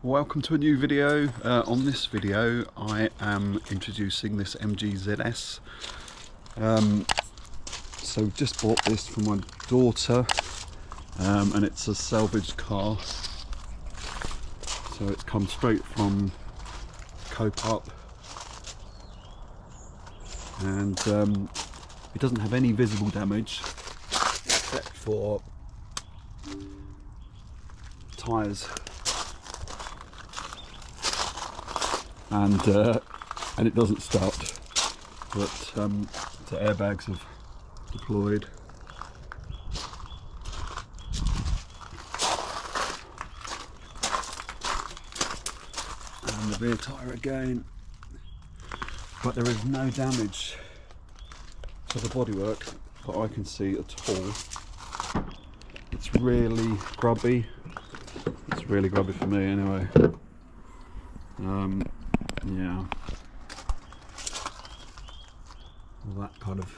Welcome to a new video. On this video I am introducing this MGZS. So just bought this for my daughter, and it's a salvage car. So it comes straight from Co-op, and it doesn't have any visible damage except for tyres. And it doesn't start, but the airbags have deployed. And the rear tyre again, but there is no damage to the bodywork that I can see at all. It's really grubby. It's really grubby for me anyway. Yeah, all that kind of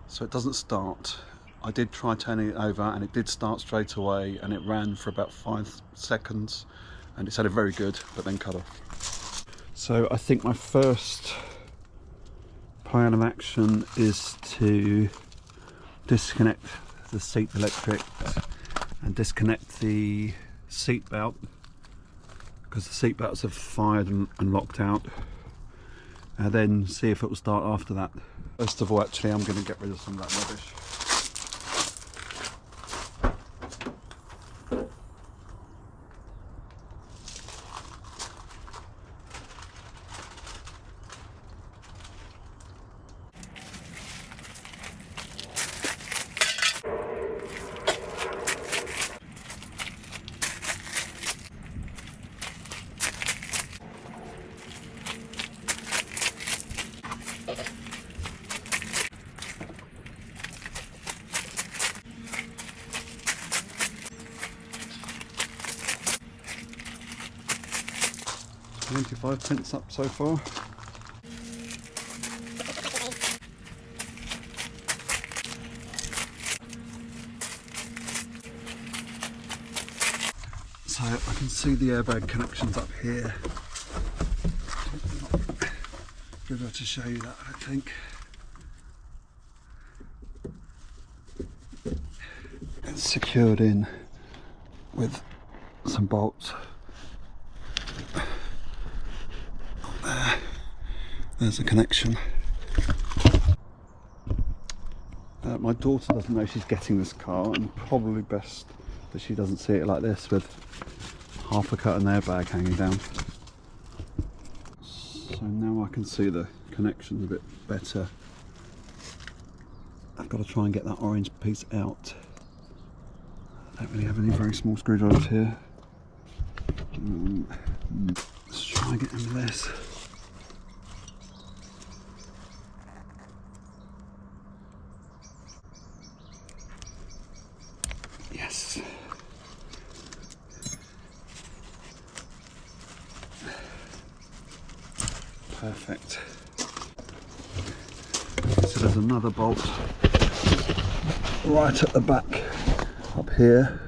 so it doesn't start. I did try turning it over and it did start straight away, and it ran for about 5 seconds and it sounded very good, but then cut off. So I think my first plan of action is to disconnect the seat electric and disconnect the seat belt, because the seat belts have fired and locked out, and then see if it will start after that. First of all, actually, I'm going to get rid of some of that rubbish. 25 pence up so far. So I can see the airbag connections up here. Good enough to show you that, I think. It's secured in with some bolts. There's a connection. My daughter doesn't know she's getting this car, and probably best that she doesn't see it like this with half a cut and airbag hanging down. So now I can see the connections a bit better. I've got to try and get that orange piece out. I don't really have any very small screwdrivers here. Let's try and get into this. Yes. Perfect. So there's another bolt right at the back up here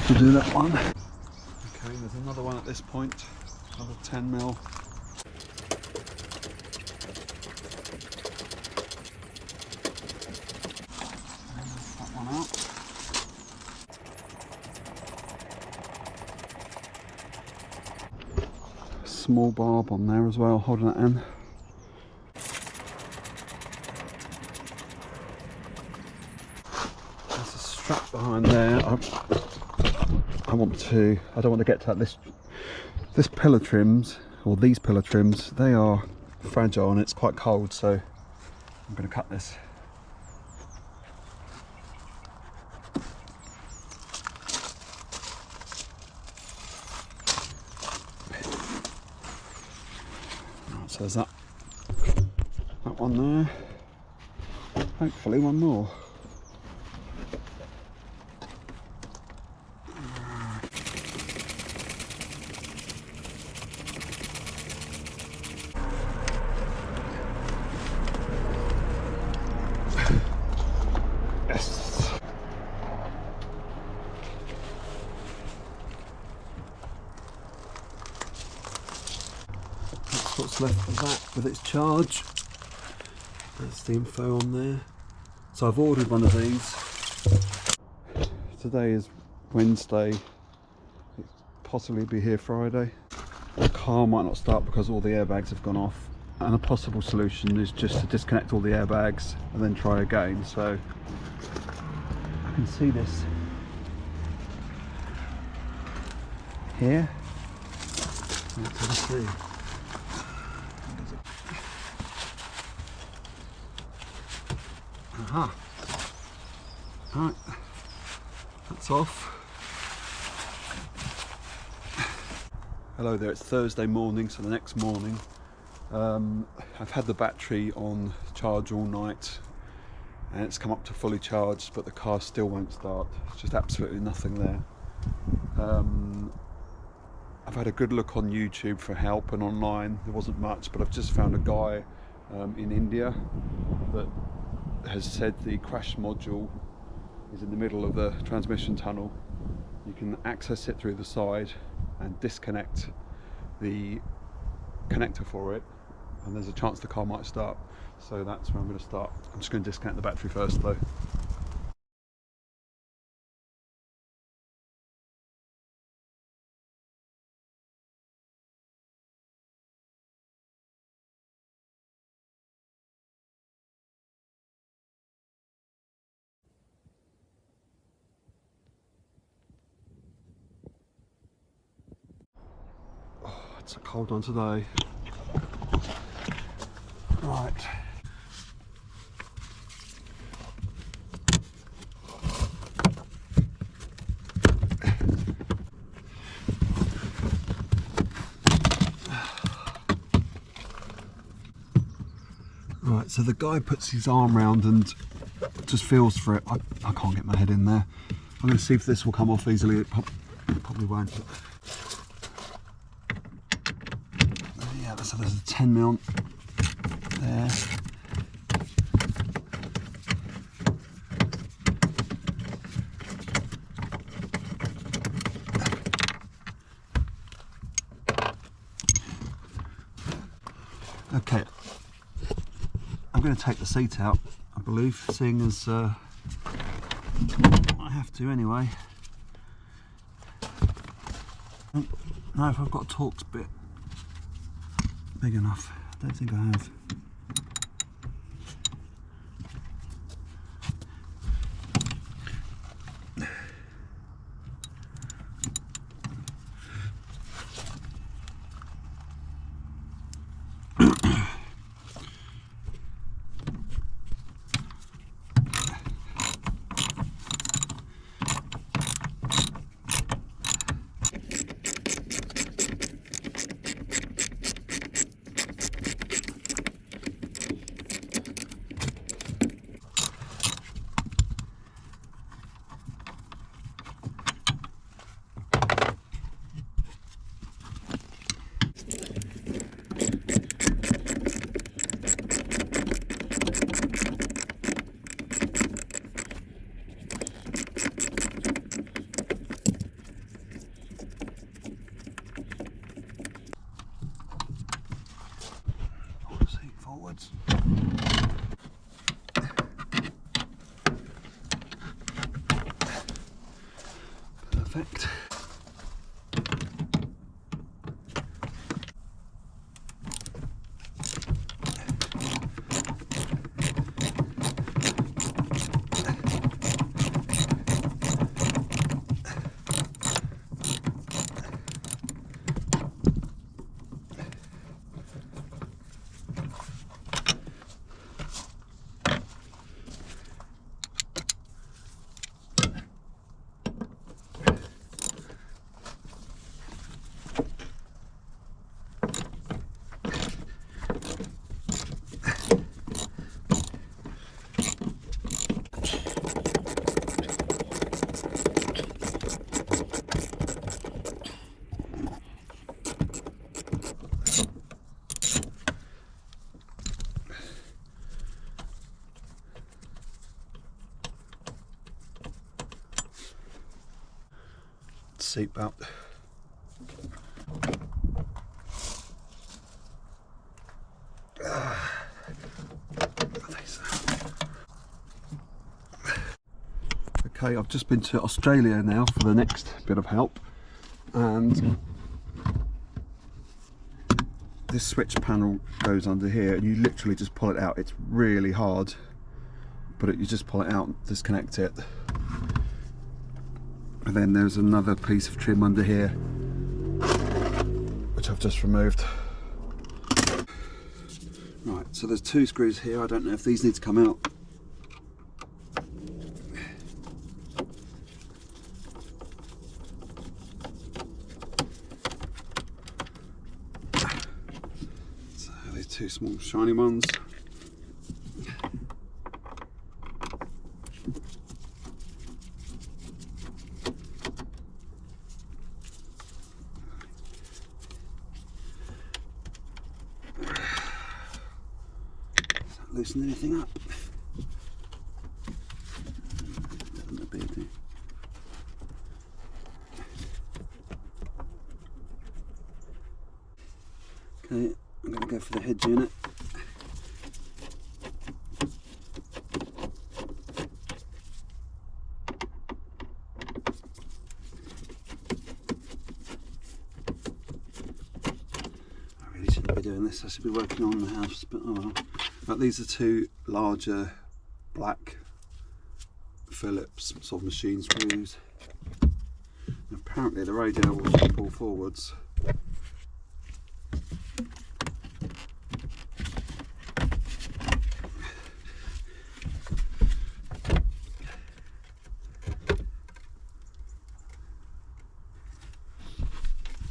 to do that one. Okay, there's another one at this point, another 10mm. That one out. Small barb on there as well, holding that in. There's a strap behind there. I don't want to get to that. This pillar trims, or these pillar trims, they are fragile and it's quite cold, so I'm going to cut this. Right, so there's that one there. Hopefully one more. What's left of that with its charge. That's the info on there. So I've ordered one of these. Today is Wednesday. It'll possibly be here Friday. The car might not start because all the airbags have gone off, and a possible solution is just to disconnect all the airbags and then try again. So I can see this here. Let's see. Aha. Right, that's off. Hello there, it's Thursday morning, so the next morning. I've had the battery on charge all night and it's come up to fully charged, but the car still won't start. It's just absolutely nothing there. I've had a good look on YouTube for help and online. There wasn't much, but I've just found a guy in India that has said the crash module is in the middle of the transmission tunnel. You can access it through the side and disconnect the connector for it, and there's a chance the car might start. So that's where I'm going to start. I'm just going to disconnect the battery first though. It's a cold one today. Right. Right, so the guy puts his arm round and just feels for it. I can't get my head in there. I'm going to see if this will come off easily. It probably won't. Yeah, so there's a 10mm there. Okay, I'm going to take the seat out, I believe, seeing as I have to anyway. Now if I've got a Torx bit big enough, I don't think I have. Forwards. Perfect. seatbelt. Okay, I've just been to Australia now for the next bit of help, and this switch panel goes under here and you literally just pull it out. It's really hard, but you just pull it out, disconnect it, and then there's another piece of trim under here which I've just removed. Right, so there's 2 screws here. I don't know if these need to come out. So these 2 small shiny ones. Loosen anything up. Doesn't appear to. Okay, I'm going to go for the head unit. I really shouldn't be doing this. I should be working on the house, but oh well. But these are 2 larger black Phillips sort of machine screws. And apparently the radio will pull forwards.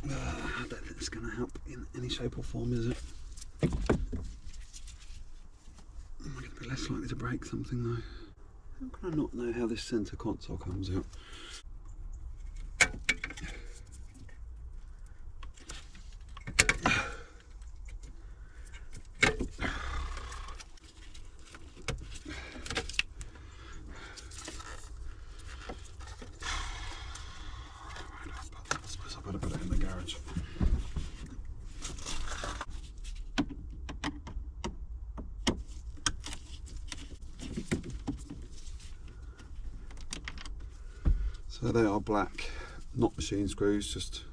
I don't think it's going to help in any shape or form, is it? Less likely to break something though. How can I not know how this centre console comes out? I suppose I better put it in the garage. So they are black, not machine screws, just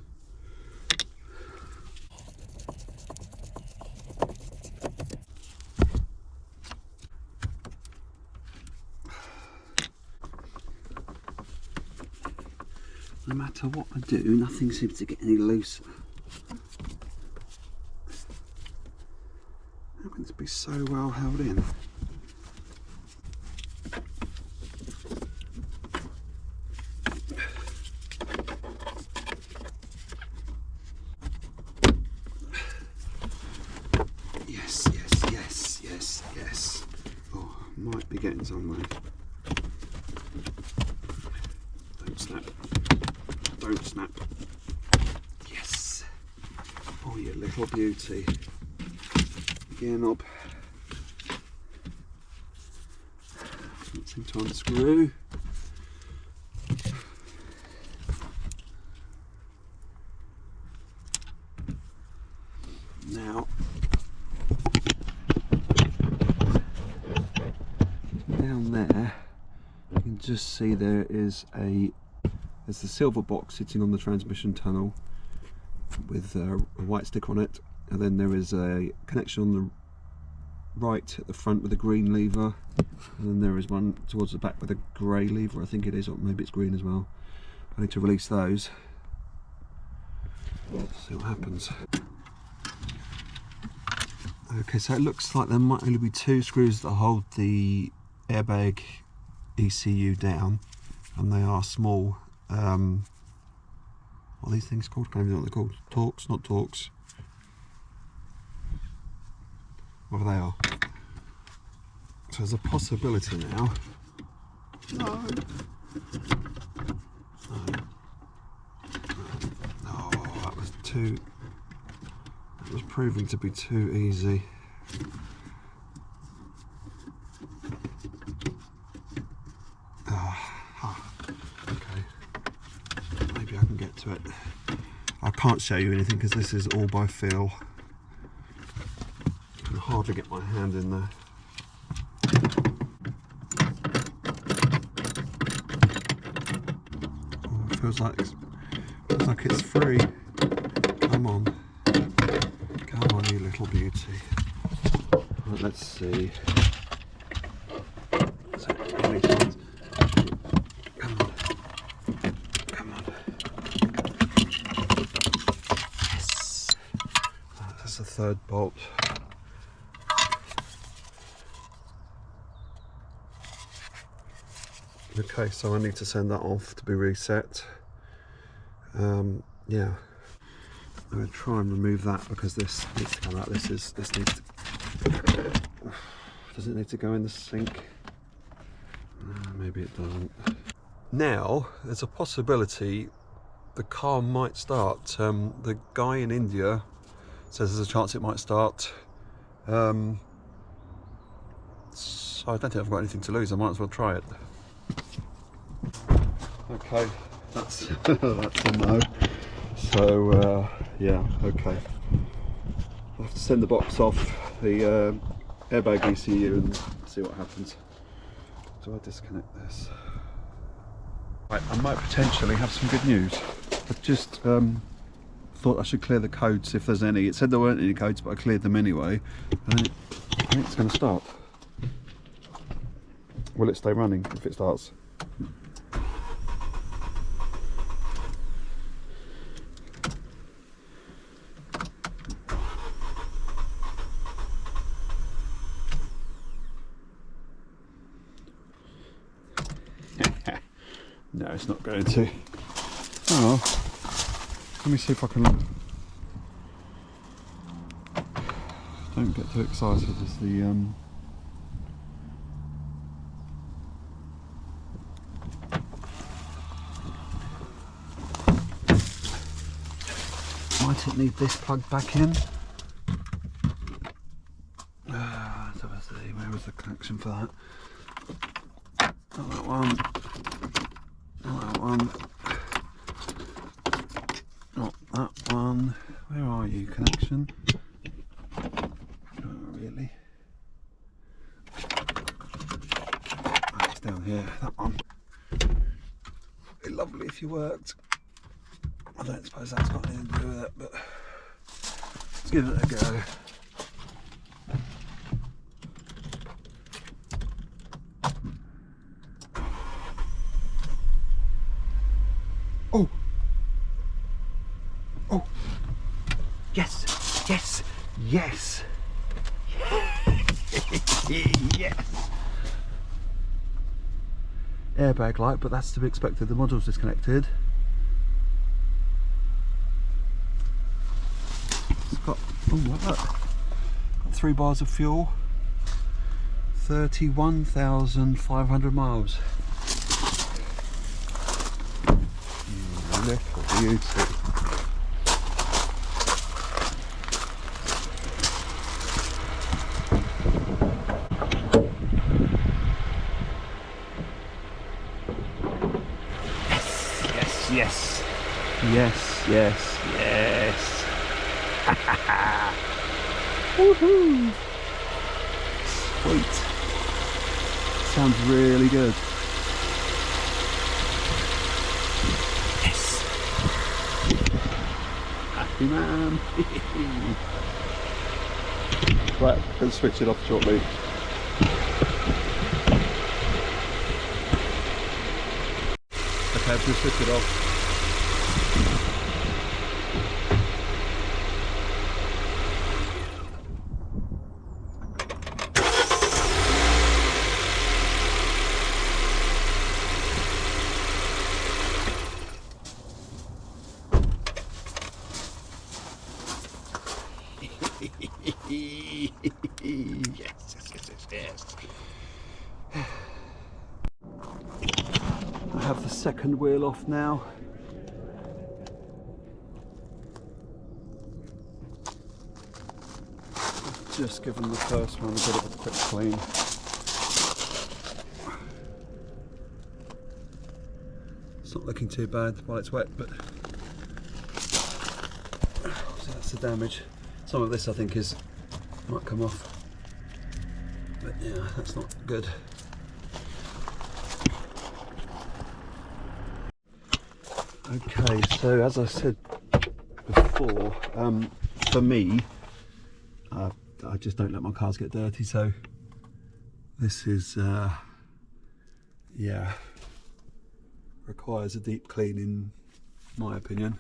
no matter what I do, nothing seems to get any looser. How can this be so well held in? Yes. Oh, might be getting somewhere. Don't snap. Yes. Oh, you little beauty. Gear knob. Doesn't seem to unscrew. Now, down there, you can just see there's the silver box sitting on the transmission tunnel with a white stick on it, and then there is a connection on the right at the front with a green lever, and then there is one towards the back with a grey lever, I think it is, or maybe it's green as well. I need to release those. See what happens. Okay, so it looks like there might only be 2 screws that hold the airbag ECU down, and they are small. What are these things called? I can't even know what they're called. Torques, not Torques. Whatever they are. So there's a possibility now. No. Oh, that was too. It was proving to be too easy. Okay. Maybe I can get to can't show you anything because this is all by feel. I can hardly get my hand in there. Oh, it feels like it's free. Come on, you little beauty. Right, let's see. So, come on. Yes. That's the third bolt. Okay, so I need to send that off to be reset. Yeah, I'm going to try and remove that because this needs to come out. This needs to. Does it need to go in the sink? Maybe it doesn't. Now, there's a possibility the car might start. The guy in India says there's a chance it might start. So I don't think I've got anything to lose. I might as well try it. Okay, that's that's a no. So yeah, okay. I'll have to send the box off the airbag ECU and see what happens. Do I disconnect this? Right, I might potentially have some good news. I just thought I should clear the codes if there's any. It said there weren't any codes, but I cleared them anyway. And I think it's going to start. Will it stay running if it starts? No, it's not going to. Oh, let me see if I can. Don't get too excited as the might it need this plugged back in? Where was the connection for that? Not that one. Not that one. Not that one. Where are you, connection? Oh, really? Oh, it's down here. That one. It'd be lovely if you worked. I don't suppose that's got anything to do with it, but let's give it a go. Oh! Oh! Yes! Yes! Yes! Yes! Airbag light, but that's to be expected. The module's disconnected. It's got, oh look, 3 bars of fuel, 31,500 miles. Little beauty. Yes, yes, yes, yes. Woohoo! Sweet. Sounds really good. Yes. Happy man. Right, I'm going to switch it off shortly. Okay, I'm going to switch it off. Yes. I have the second wheel off now. Just given the first one a bit of a quick clean. It's not looking too bad while it's wet, but that's the damage. Some of this I think might come off, but yeah, that's not good. Okay, so as I said before, for me, I just don't let my cars get dirty, so this is, yeah, requires a deep clean in my opinion.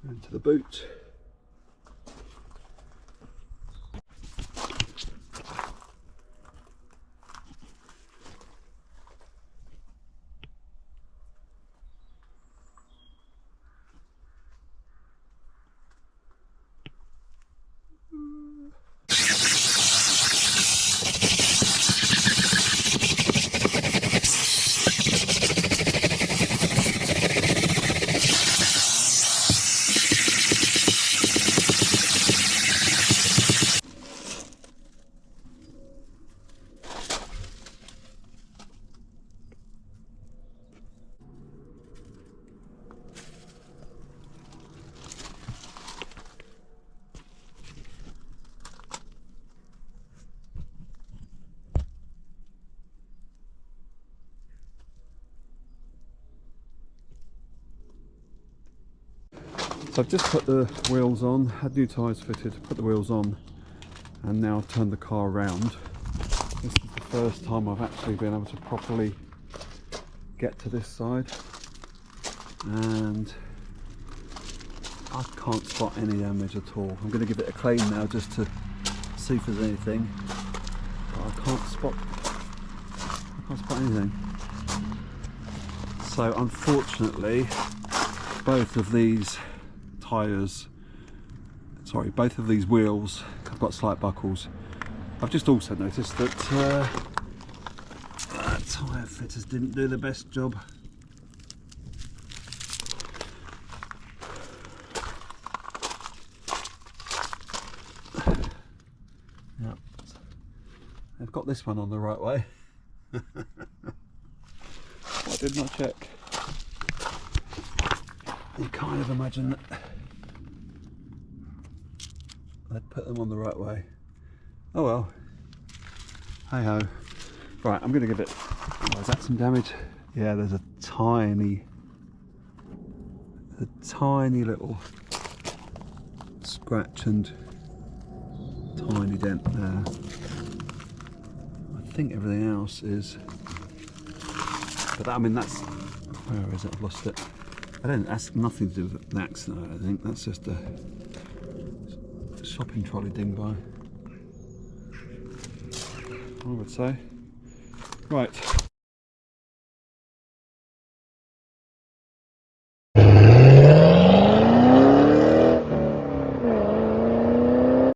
Into the boot. So I've just put the wheels on, had new tyres fitted, put the wheels on, and now I've turned the car around. This is the first time I've actually been able to properly get to this side, and I can't spot any damage at all. I'm going to give it a clean now just to see if there's anything, but I can't spot anything. So unfortunately, both of these wheels have got slight buckles. I've just also noticed that tyre fitters didn't do the best job. Yep. They've got this one on the right way. Why didn't I check? You kind of imagine that I'd put them on the right way. Oh well, hey ho. Right, I'm going to give it, oh, is that some damage? Yeah, there's a tiny little scratch and tiny dent there. I think everything else is, but I mean that's, where is it? I've lost it. That's nothing to do with an accident, I think. That's just a shopping trolley ding by, I would say. Right.